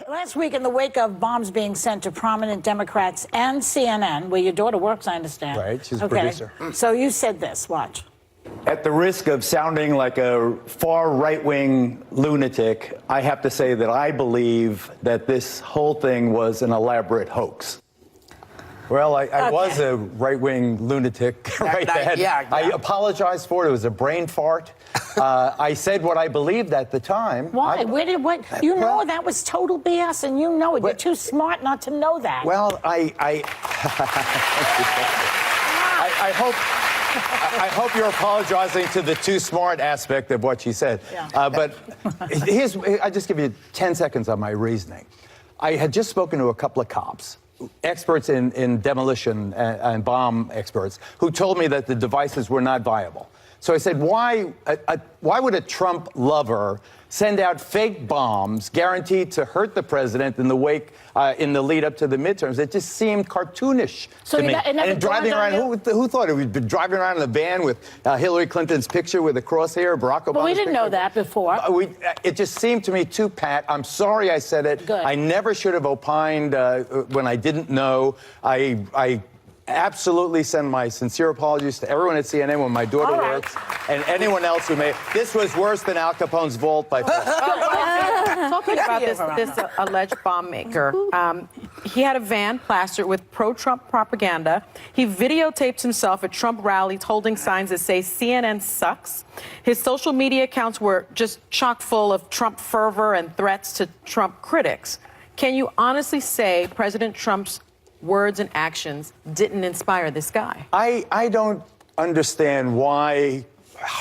Last week, in the wake of bombs being sent to prominent Democrats and CNN, where your daughter works, I understand. Right, she's a producer. So you said this, watch. At the risk of sounding like a far right-wing lunatic, I have to say that I believe that this whole thing was an elaborate hoax. Well, I was a right-wing lunatic right then. Yeah. I apologize for it. It was a brain fart. I said what I believed at the time. Why? You know that was total BS, and you know it. You're too smart not to know that. Well, I hope you're apologizing to the too smart aspect of what she said. Yeah. But I just give you 10 seconds on my reasoning. I had just spoken to a couple of cops, experts in demolition and bomb experts, who told me that the devices were not viable. So I said, why would a Trump lover send out fake bombs guaranteed to hurt the president in the wake, in the lead up to the midterms? It just seemed cartoonish to me. And driving around, who thought it? We'd been driving around in a van with Hillary Clinton's picture with a crosshair, Barack Obama's But we didn't picture. know that before. It just seemed to me too pat. I'm sorry I said it. Good. I never should have opined when I didn't know. I absolutely send my sincere apologies to everyone at CNN when my daughter works, and anyone else who may. This was worse than Al Capone's vault by far. Talking about this alleged bomb maker, he had a van plastered with pro-Trump propaganda. He videotaped himself at Trump rallies holding signs that say CNN sucks. His social media accounts were just chock full of Trump fervor and threats to Trump critics. Can you honestly say President Trump's words and actions didn't inspire this guy? I don't understand why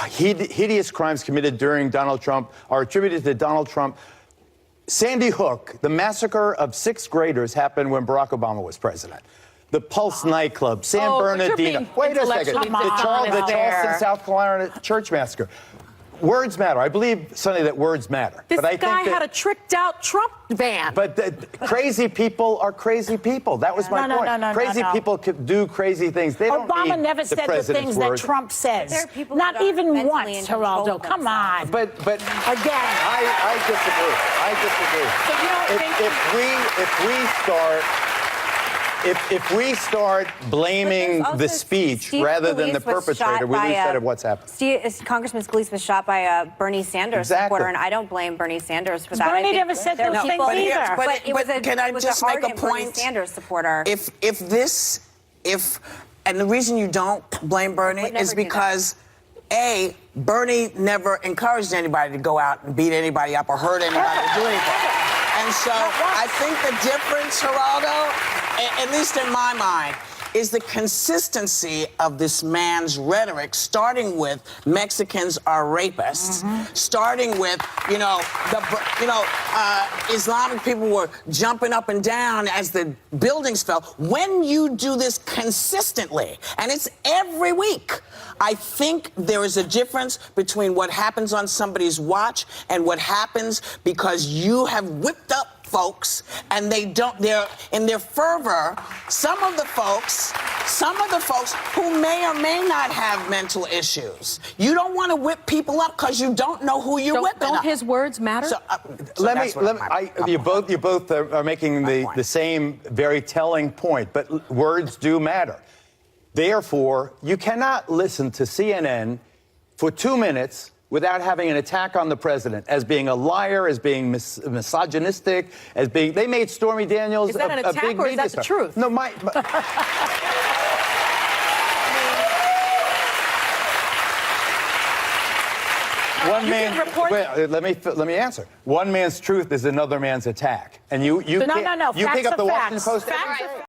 hideous crimes committed during Donald Trump are attributed to Donald Trump. Sandy Hook, the massacre of 6th graders, happened when Barack Obama was president. The Pulse nightclub, San Bernardino. Wait a second. The Charleston, South Carolina church massacre. Words matter. I believe, Sonny, that words matter. This but I guy think had a tricked-out Trump van. But crazy people are crazy people. That was my point. Crazy people could do crazy things. They don't Obama need never said the things that Trump says. There are people Not even once, Geraldo. Come on. But again, I disagree. I disagree. So you don't think if we start blaming the speech Steve rather than Scalise the perpetrator, we lose sight of what's happened. Congressman Scalise was shot by a Bernie Sanders supporter, and I don't blame Bernie Sanders for that. Bernie never said those things either. But can I just make a point? Bernie Sanders supporter. And the reason you don't blame Bernie is because, A, Bernie never encouraged anybody to go out and beat anybody up or hurt anybody or do anything. And so I think the difference, Geraldo, at least in my mind, is the consistency of this man's rhetoric, starting with Mexicans are rapists, starting with, Islamic people were jumping up and down as the buildings fell. When you do this consistently, and it's every week, I think there is a difference between what happens on somebody's watch and what happens because you have whipped up folks, and they're in their fervor. Some of the folks who may or may not have mental issues. You don't want to whip people up because you don't know who you're whipping up. Don't his words matter? You both are making the same very telling point, but words do matter. Therefore, you cannot listen to CNN for 2 minutes without having an attack on the president as being a liar, as being misogynistic, as being... They made Stormy Daniels a big media star. Is that an attack or is that the truth? No, one man. Let me answer. One man's truth is another man's attack, and you pick up the Washington Post.